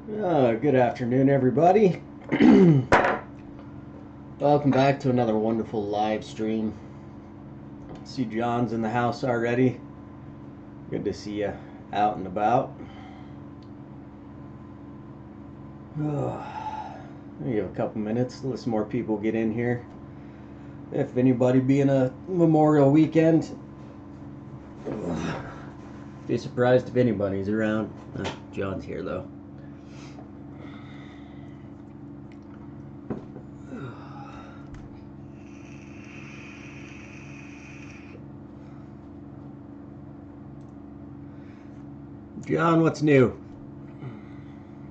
Good afternoon, everybody. Welcome back to another wonderful live stream. See, John's in the house already. Good to see you out and about. We have a couple minutes. Let some more people get in here. If anybody being a Memorial weekend, be surprised if anybody's around. John's here though. John, what's new?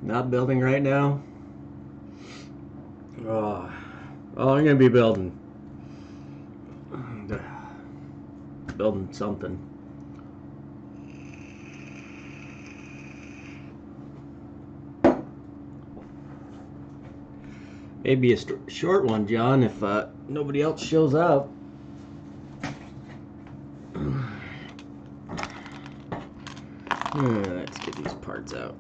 Not building right now? Oh, I'm gonna be building something. Maybe a short one, John, if nobody else shows up. Let's get these parts out.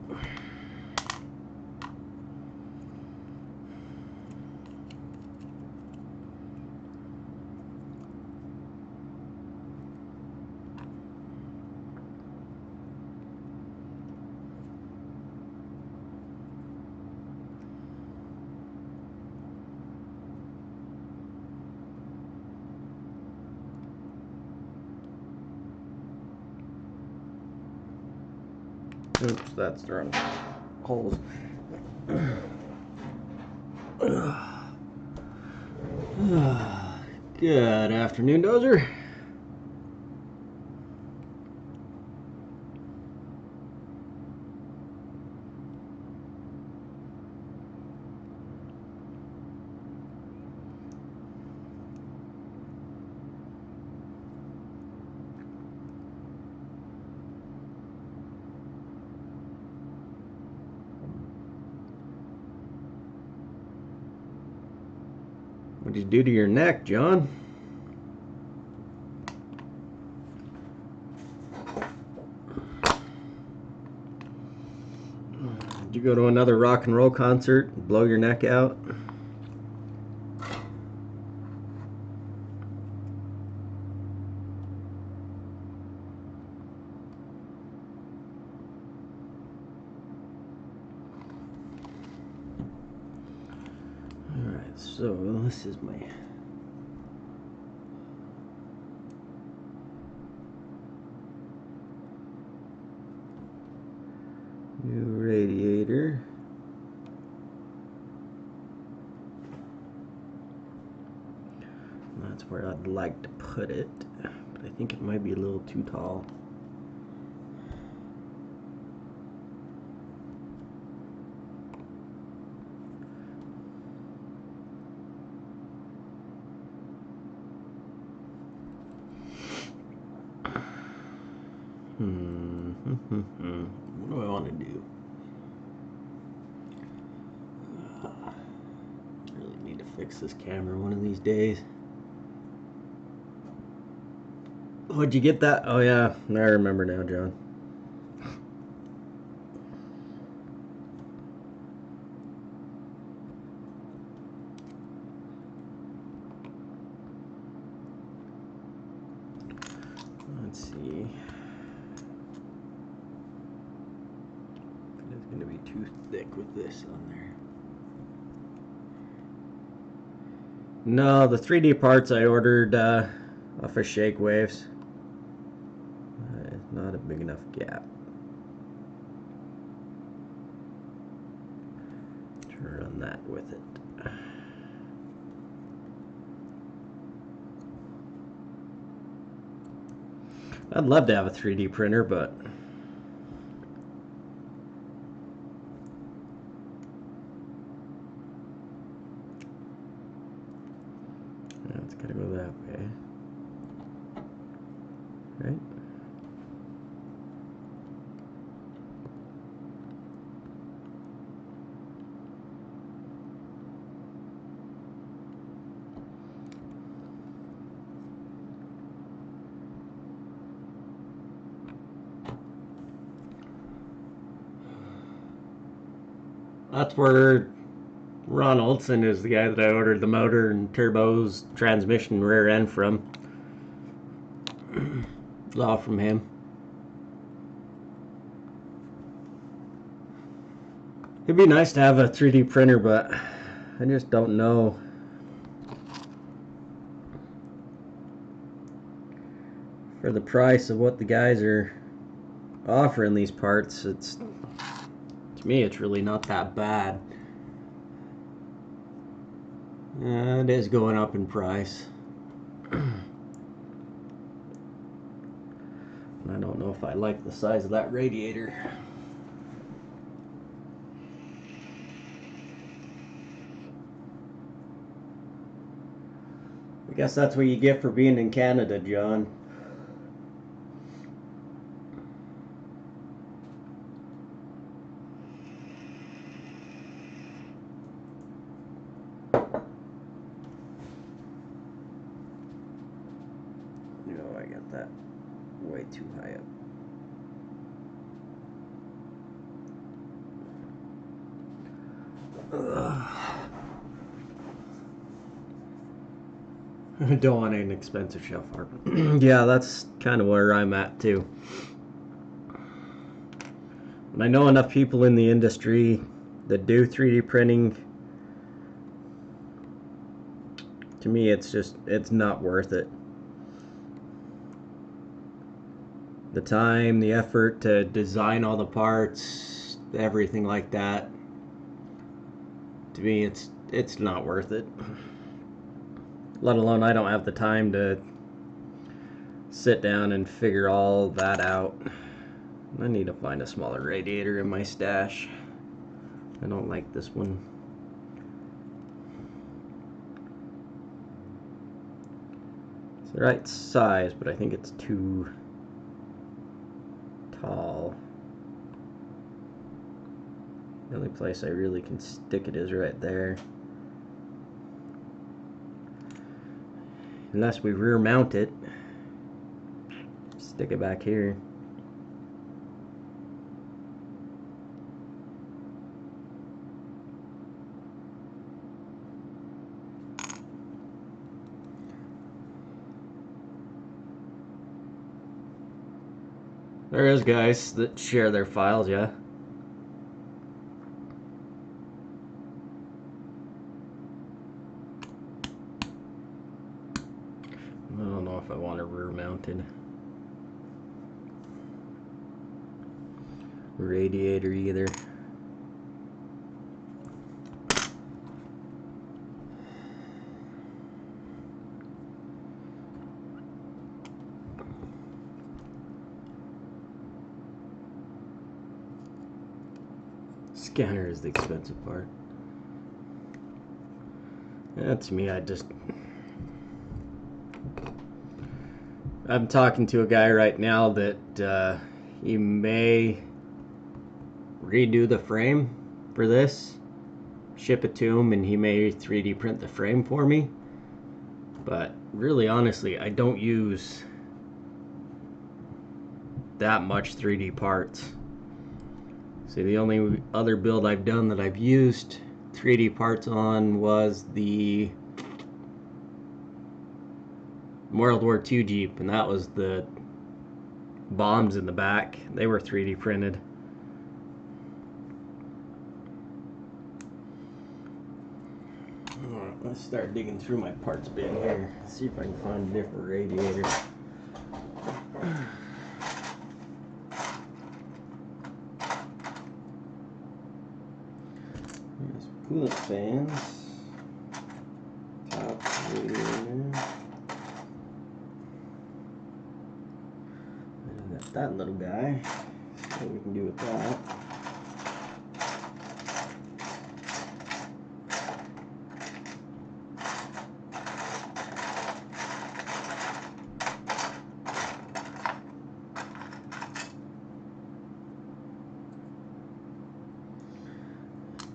Oops, that's the wrong holes. Good afternoon, Dozer. What'd you do to your neck, John? Did you go to another rock and roll concert and blow your neck out? Alright, so this is my new radiator. That's where I'd like to put it, but I think it might be a little too tall. What do I want to do? I really need to fix this camera one of these days. What'd you get that? Oh yeah, I remember now, John. Let's see. It's going to be too thick with this on there. No, the 3D parts I ordered off of Shake Waves. Not a big enough gap to run that with it. I'd love to have a 3D printer, but it's gotta go that way, right? That's where Ron Olson is the guy that I ordered the motor and turbos, transmission, rear end from. It's all from him. It'd be nice to have a 3D printer, but I just don't know. For the price of what the guys are offering these parts, it's, to me, it's really not that bad. It is going up in price. I don't know if I like the size of that radiator. I guess that's what you get for being in Canada, John. No, I got that way too high up. I don't want an expensive shelf art. Yeah, that's kind of where I'm at too. And I know enough people in the industry that do 3D printing. To me, it's not worth it. The time, the effort to design all the parts, everything like that. To me, it's not worth it. Let alone I don't have the time to sit down and figure all that out. I need to find a smaller radiator in my stash. I don't like this one. It's the right size, but I think it's too tall. The only place I really can stick it is right there. Unless we rear mount it. Stick it back here. There is guys that share their files, yeah. I don't know if I want a rear mounted radiator either. Scanner is the expensive part. That's me. I'm talking to a guy right now that he may redo the frame for this, ship it to him, and he may 3D print the frame for me. But really, honestly, I don't use that much 3D parts. See, the only other build I've done that I've used 3D parts on was the World War II Jeep, and that was the bombs in the back. They were 3D printed. Alright, let's start digging through my parts bin here. See if I can find a different radiator. There's coolant fans. Top radiator. And got that little guy. See what we can do with that.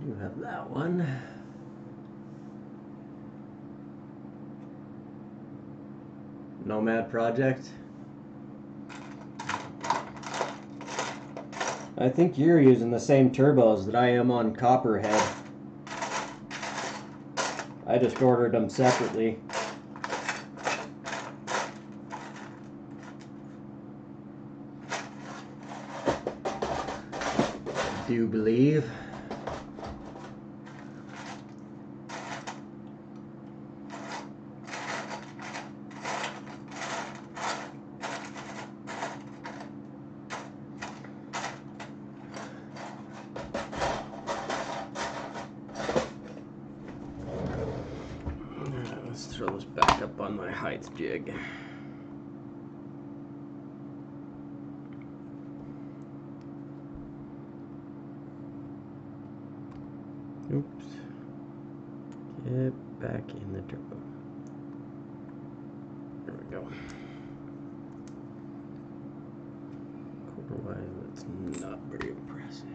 You have that one. Nomad project. I think you're using the same turbos that I am on Copperhead. I just ordered them separately. Do you believe? Let's throw this back up on my height jig. Oops. Get back in the turbo. There we go. Otherwise, it's not very impressive.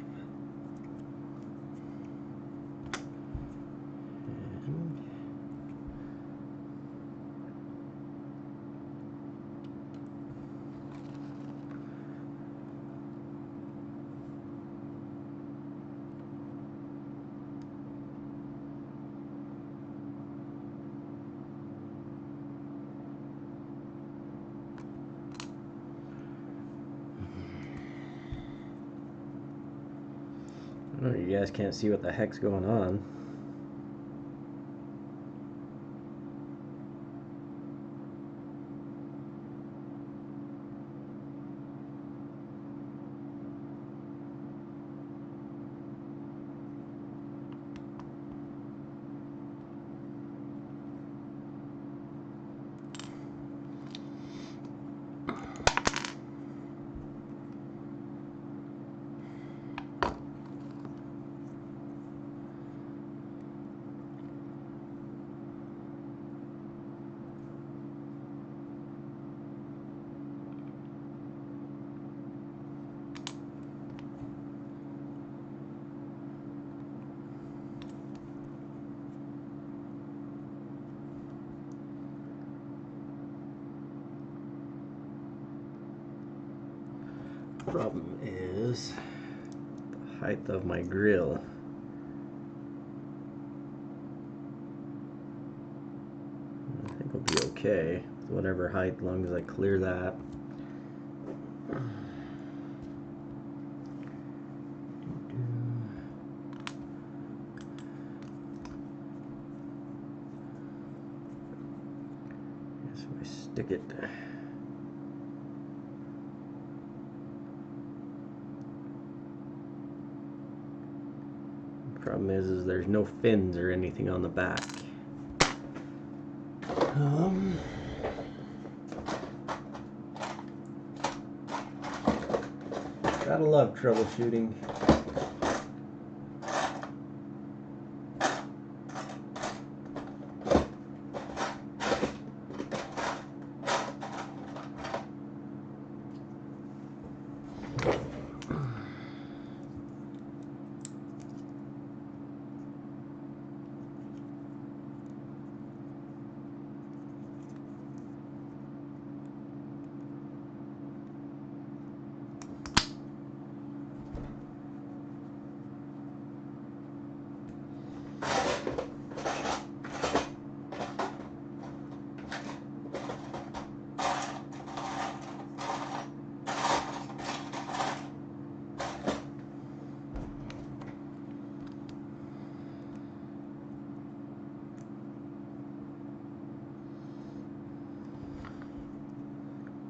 Oh, you guys can't see what the heck's going on. Problem is the height of my grill. I think it'll be okay with whatever height, as long as I clear that. Guess if I stick it. Problem is there's no fins or anything on the back. Gotta love troubleshooting.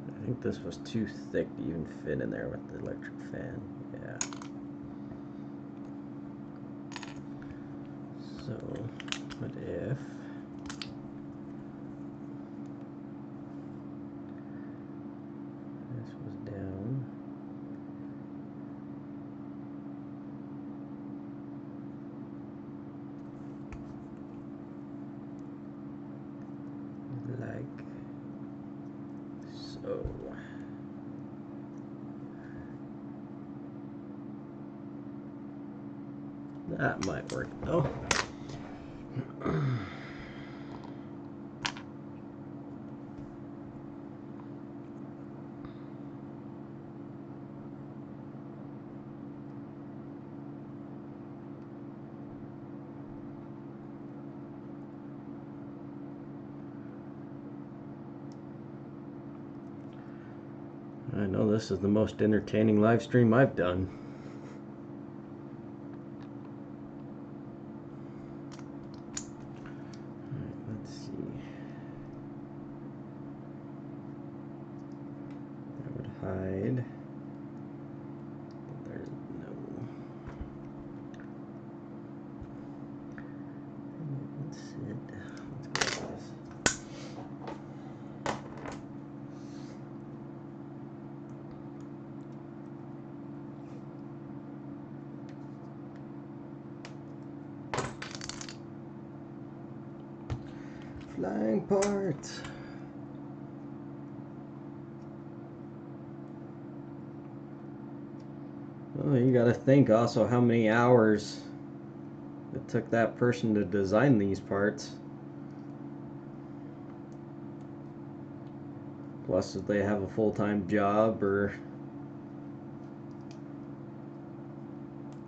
I think this was too thick to even fit in there with the electric fan. Yeah. So, what if this was down? Like so. That might work though. I know this is the most entertaining live stream I've done. Alright, let's see. That would hide. There's no. Let's sit. Let's go with this. Flying parts. Well, you gotta think also how many hours it took that person to design these parts. Plus, if they have a full-time job or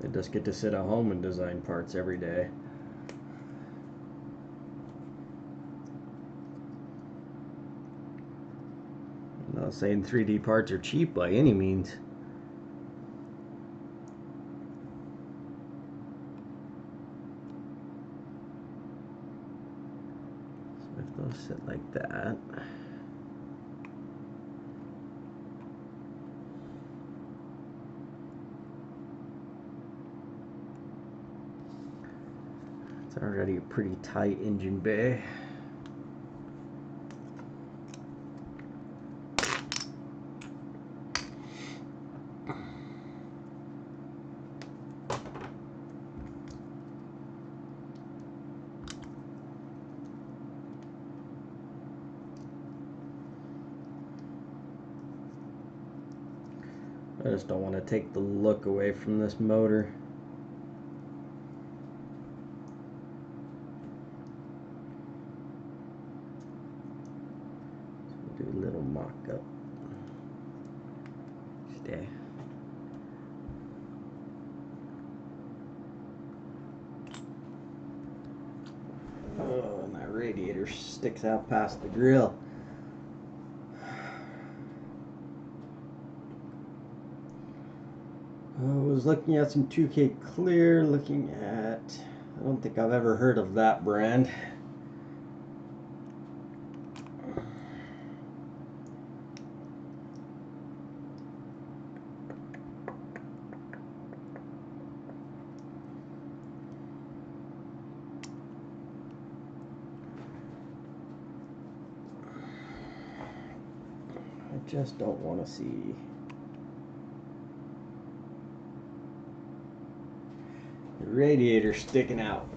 they just get to sit at home and design parts every day. I'm not saying 3D parts are cheap by any means. So if those sit like that. It's already a pretty tight engine bay. I just don't want to take the look away from this motor. So we'll do a little mock-up. Stay. Oh, and that radiator sticks out past the grill. I was looking at some 2K Clear, looking at, I don't think I've ever heard of that brand. I just don't want to see the radiator sticking out.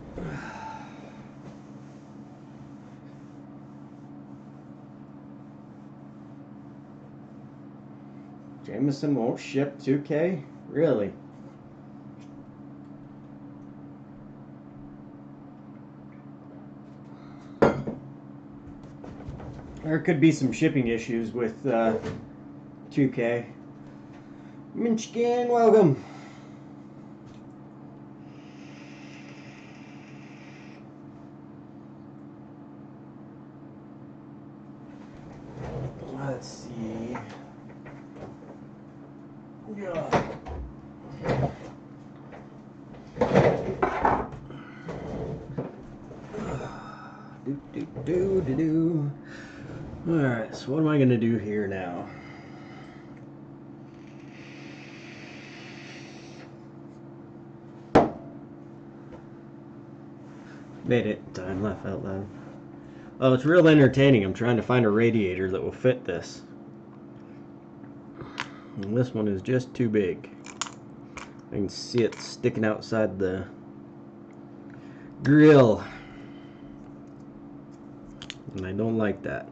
Jameson won't ship 2K? Really? There could be some shipping issues with 2K. Minchkin, welcome. Let's see. Yeah. Do. Alright, so what am I going to do here now? Made it. Time laugh out loud. Oh, it's real entertaining. I'm trying to find a radiator that will fit this. And this one is just too big. I can see it sticking outside the grill. And I don't like that.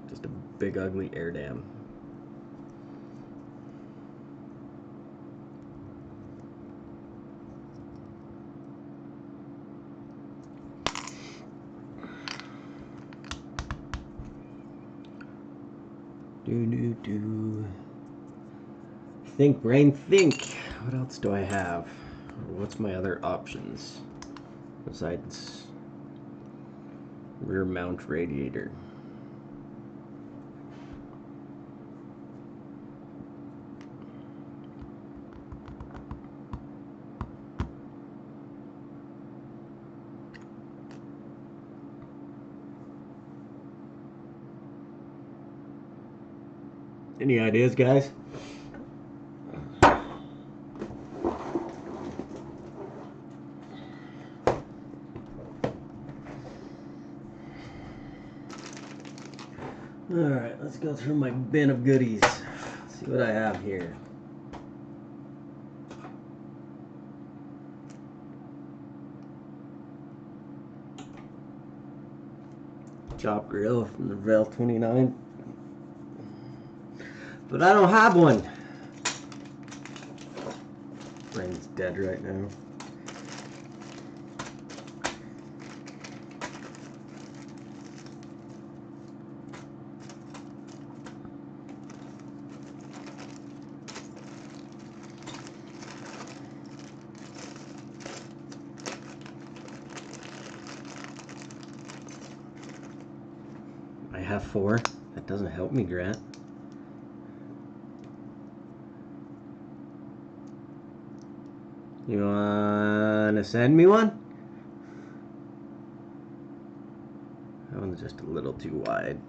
Just a big ugly air dam. Do. Think, brain, think. What else do I have? What's my other options besides rear mount radiator? Any ideas, guys? Alright, let's go through my bin of goodies. See what I have here. Chop grill from the Vel 29. But I don't have one. Brain's dead right now. I have 4. That doesn't help me, Grant. You wanna send me one? That one's just a little too wide.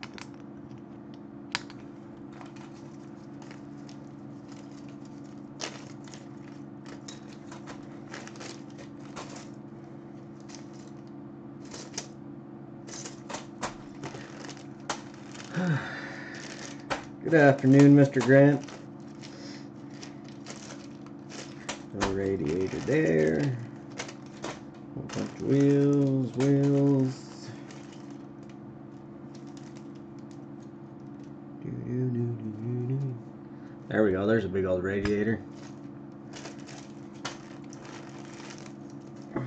Good afternoon, Mr. Grant. No radiator there. A bunch of wheels. There we go, there's a big old radiator. I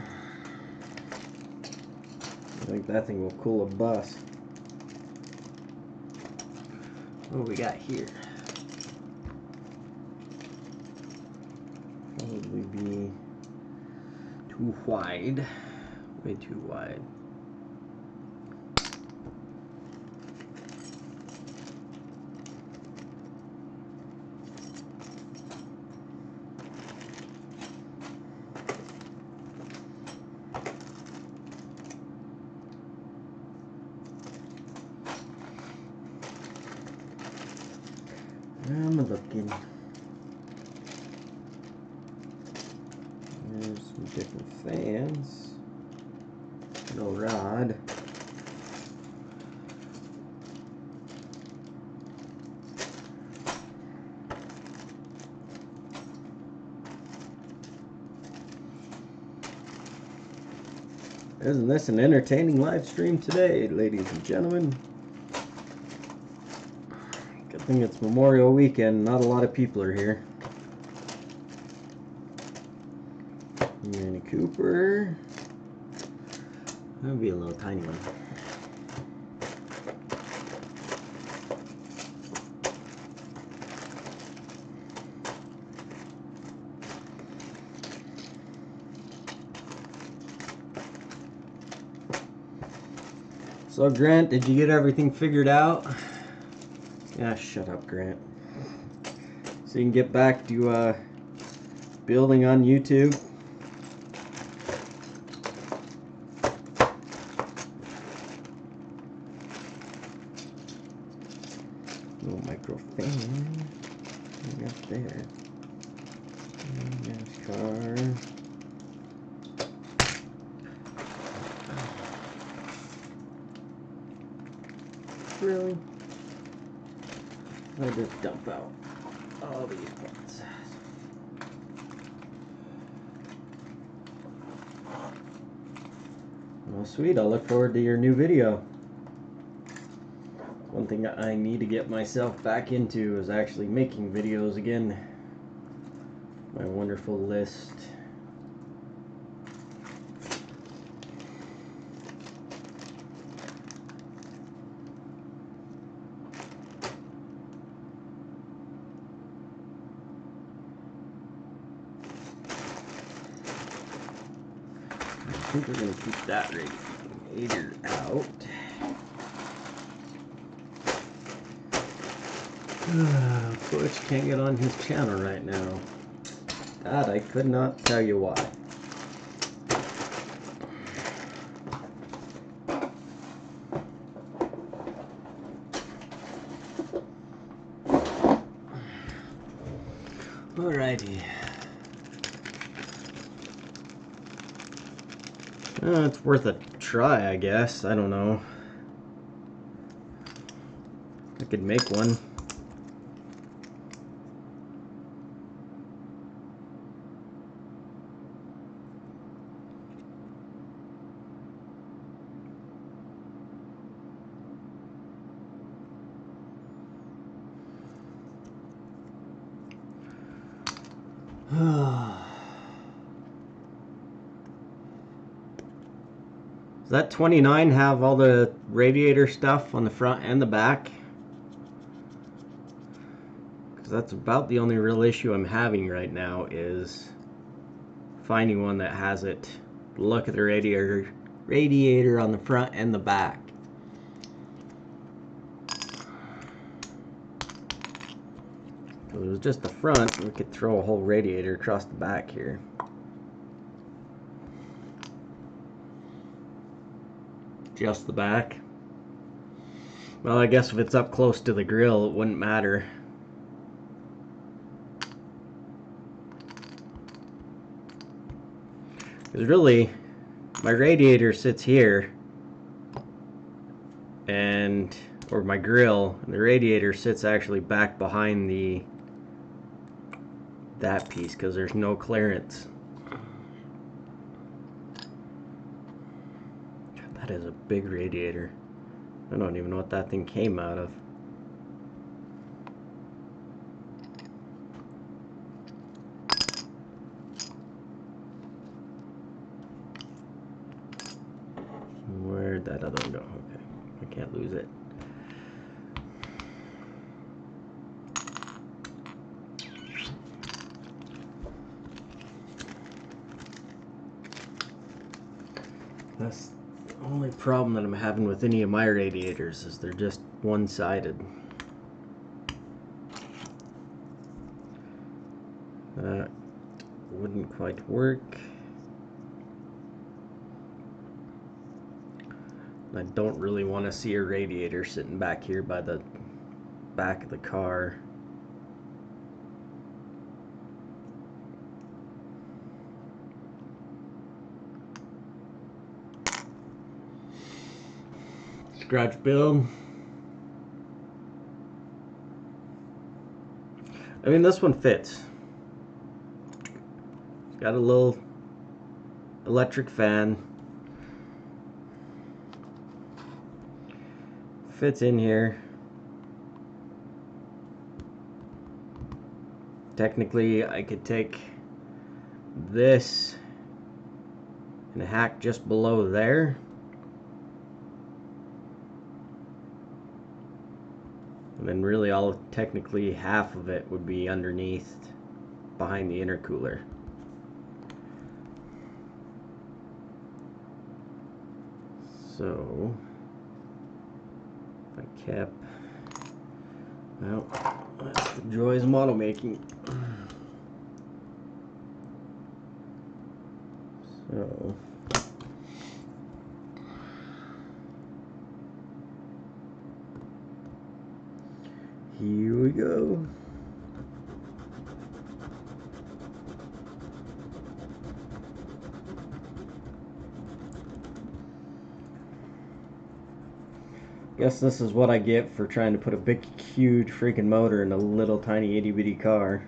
think that thing will cool a bus. What do we got here? Probably be too wide. Way too wide. I'm looking. There's some different fans. No rod. Isn't this an entertaining live stream today, ladies and gentlemen? Good thing it's Memorial Weekend, not a lot of people are here. Mini Cooper. That would be a little tiny one. So Grant, did you get everything figured out? Yeah, shut up, Grant. So you can get back to building on YouTube. Little micro fan. Up there. NASCAR. Really? I just dump out all these parts. Well, sweet. I'll look forward to your new video. One thing I need to get myself back into is actually making videos again. My wonderful list. I think we're going to keep that radiator out. Butch can't get on his channel right now. That I could not tell you why. Alrighty. It's worth a try, I guess. I don't know. I could make one. Does that 29 have all the radiator stuff on the front and the back? Because that's about the only real issue I'm having right now, is finding one that has it. Look at the radiator on the front and the back. If it was just the front, we could throw a whole radiator across the back here. Just the back. Well, I guess if it's up close to the grill, it wouldn't matter. Because really, my radiator sits here, or my grill, and the radiator sits actually back behind that piece, because there's no clearance. That is a big radiator. I don't even know what that thing came out of. Where'd that other one go? Okay, I can't lose it. That's the only problem that I'm having with any of my radiators, is they're just one-sided. That wouldn't quite work. I don't really want to see a radiator sitting back here by the back of the car. Scratch build. I mean, this one fits. It's got a little electric fan. Fits in here. Technically, I could take this and hack just below there. And then really technically half of it would be underneath, behind the intercooler. So, if I kept, well, that's the joys of model making. So, here we go. Guess this is what I get for trying to put a big, huge freaking motor in a little tiny itty bitty car.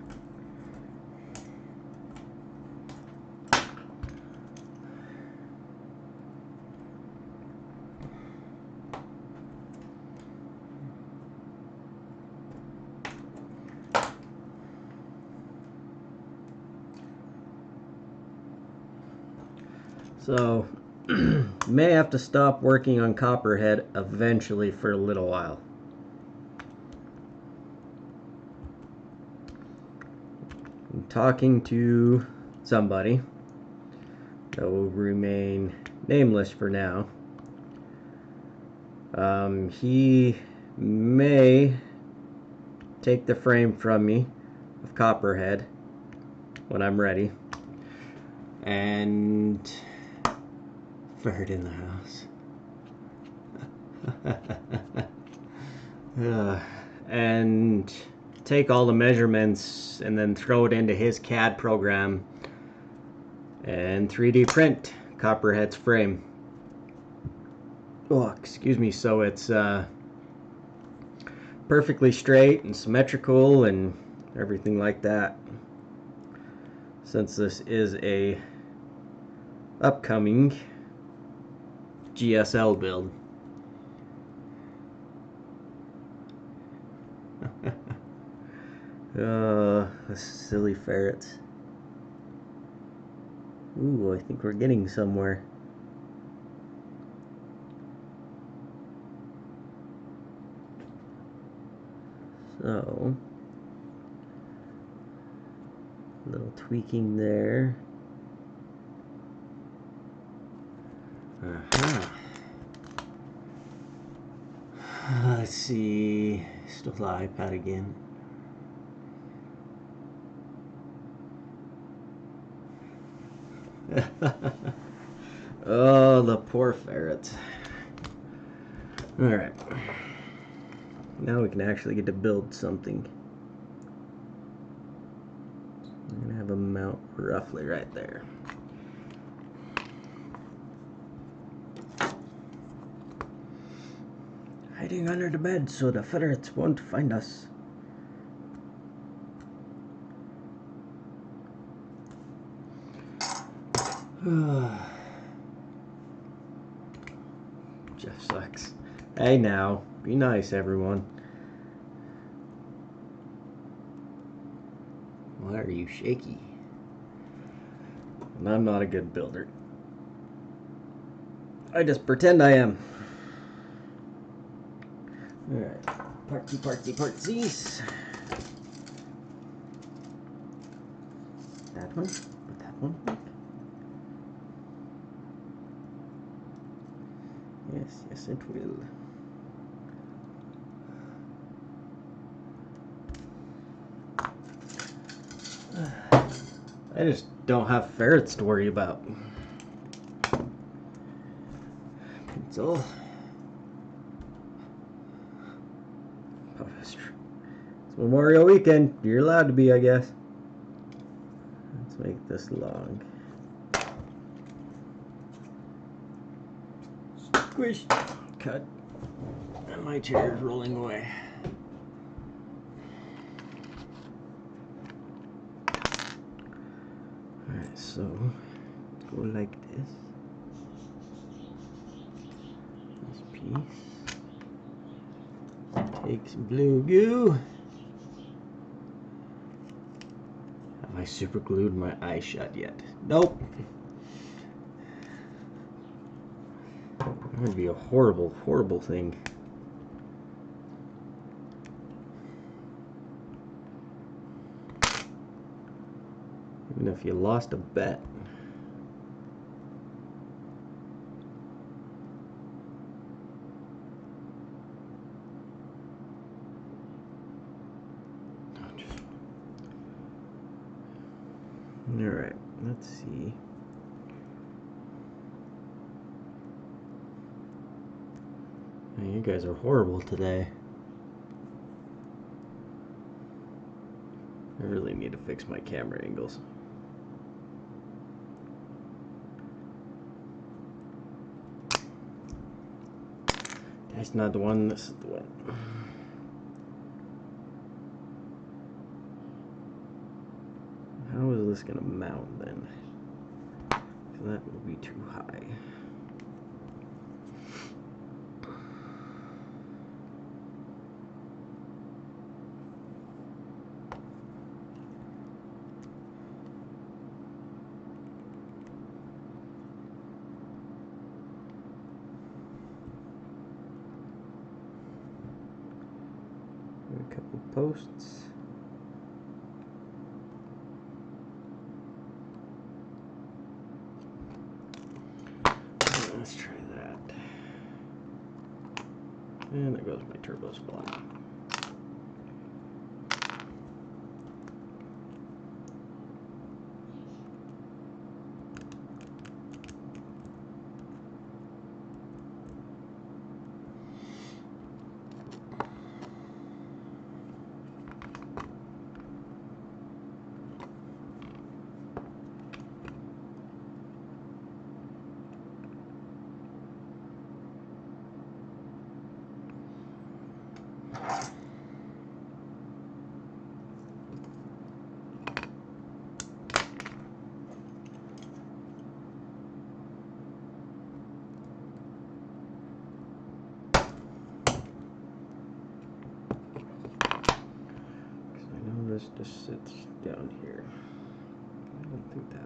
So, may have to stop working on copperhead eventually for a little while. I'm talking to somebody that will remain nameless for now. He may take the frame from me of copperhead when I'm ready. And bird in the house. And take all the measurements and then throw it into his CAD program and 3D print Copperhead's frame. Oh, excuse me. So it's perfectly straight and symmetrical and everything like that. Since this is a upcoming GSL build. The silly ferrets. Ooh, I think we're getting somewhere. So, a little tweaking there. Let's see. Still the iPad again. Oh, the poor ferrets. Alright. Now we can actually get to build something. I'm going to have a mount roughly right there. Hiding under the bed so the ferrets won't find us. Jeff sucks. Hey now, be nice everyone. Why are you shaky? And I'm not a good builder. I just pretend I am. Alright, partsies. That one, put that one back. Yes, it will. I just don't have ferrets to worry about. Pencil. Oh, it's Memorial Weekend. You're allowed to be, I guess. Let's make this long. Squish. Cut. And my chair is rolling away. Alright, so go like this. This piece. Take some blue goo. Have I super glued my eye shut yet? Nope. That would be a horrible, horrible thing. Even if you lost a bet. Alright, let's see. Man, you guys are horrible today. I really need to fix my camera angles. That's not the one, this is the one. How is this going to mount then? That will be too high. A couple posts. Let's try that. And there goes my turbo spot. this just sits down here. I don't think that.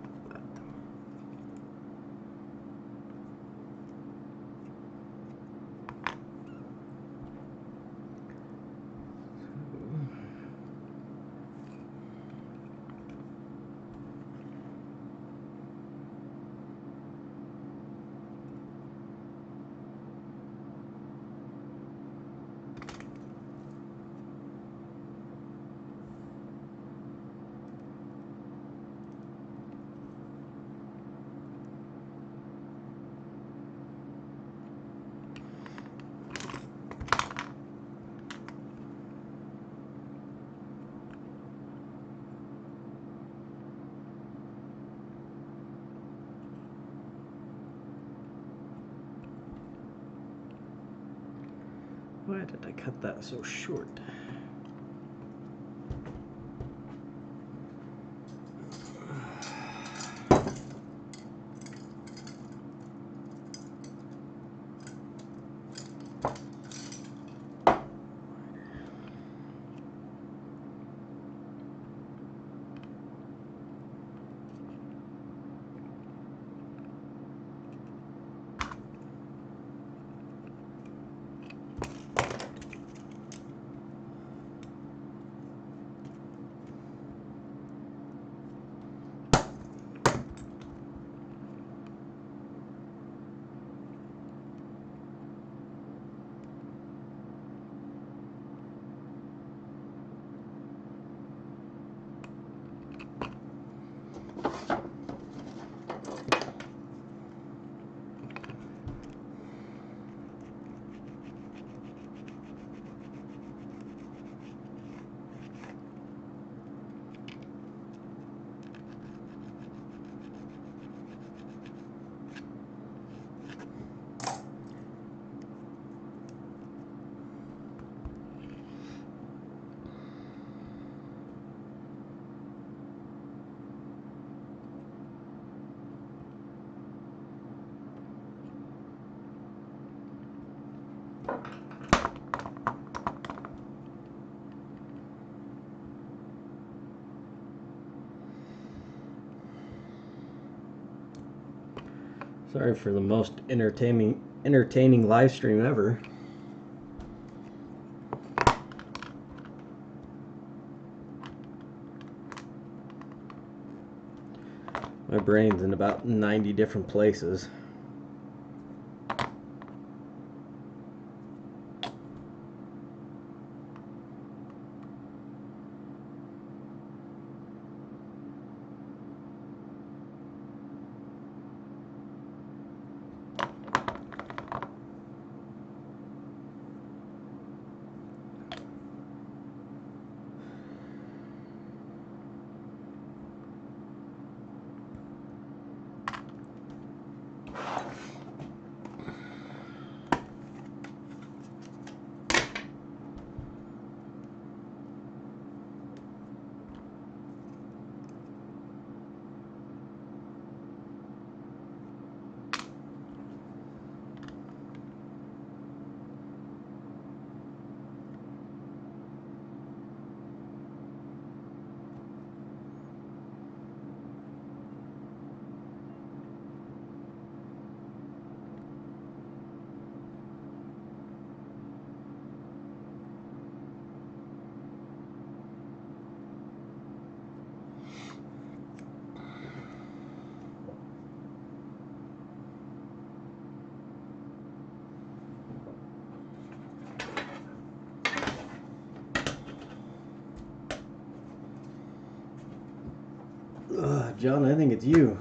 Why did I cut that so short? Sorry for the most entertaining live stream ever. My brain's in about 90 different places. John, I think it's you.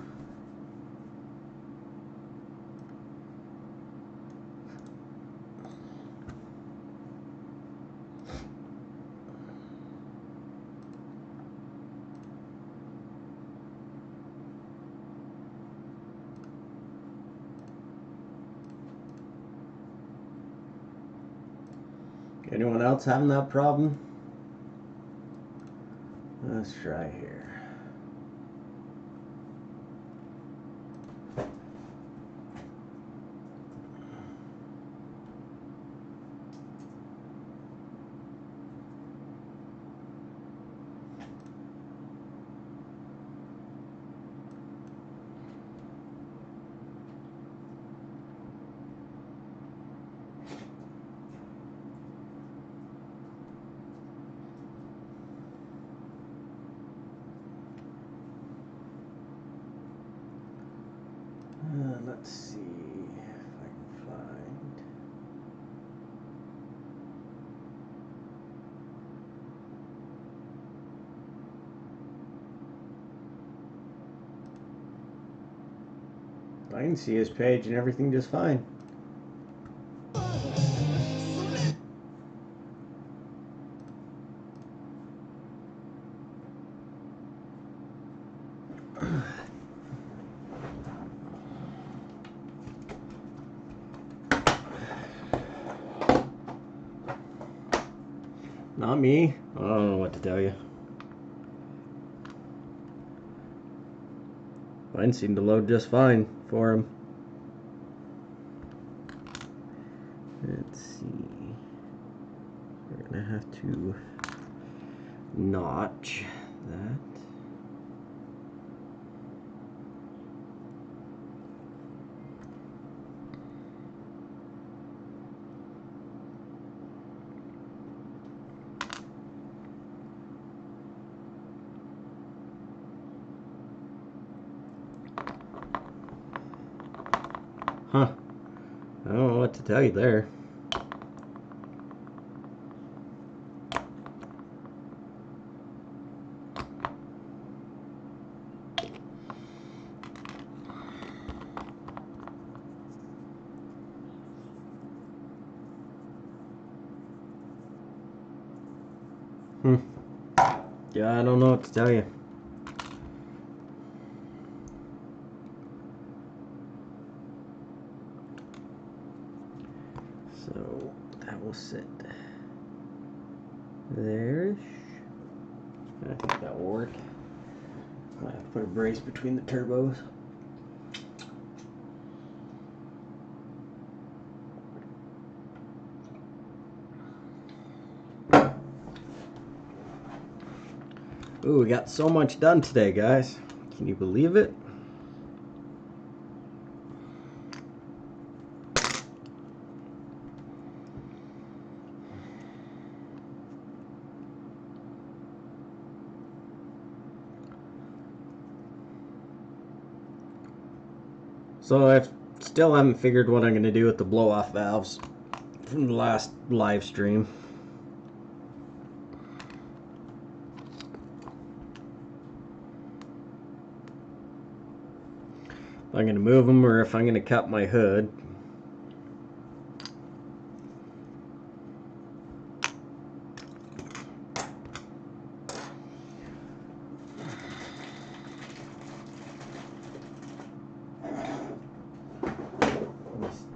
Anyone else having that problem? Let's try here. Let's see if I can find. I can see his page and everything just fine. Not me. I don't know what to tell you. Mine seemed to load just fine for him. Let's see. We're gonna have to notch that. Huh. I don't know what to tell you there. Yeah, I don't know what to tell you. So that will sit there. I think that will work. I have to put a brace between the turbos. Ooh, we got so much done today, guys. Can you believe it? So I still haven't figured what I'm going to do with the blow-off valves from the last live stream. If I'm going to move them or if I'm going to cut my hood.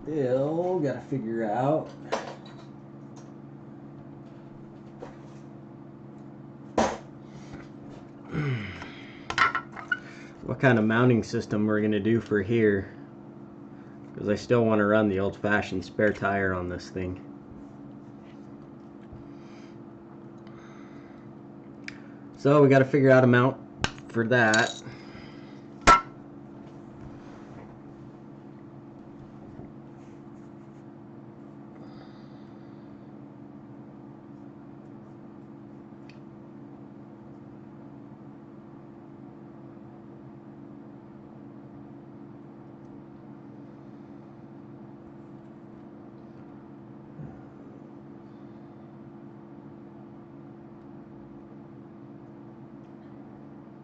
Still got to figure out what kind of mounting system we're going to do for here, because I still want to run the old-fashioned spare tire on this thing. So we got to figure out a mount for that.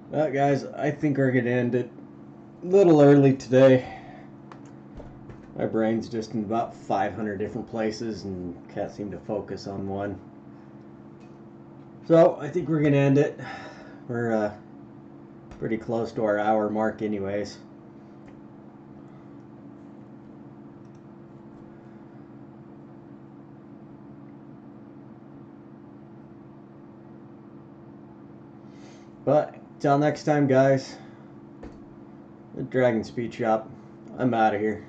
Well, guys, I think we're going to end it a little early today. My brain's just in about 500 different places and can't seem to focus on one. So I think we're going to end it. We're pretty close to our hour mark anyways. But till next time, guys, the Dragon Speed Shop, I'm out of here.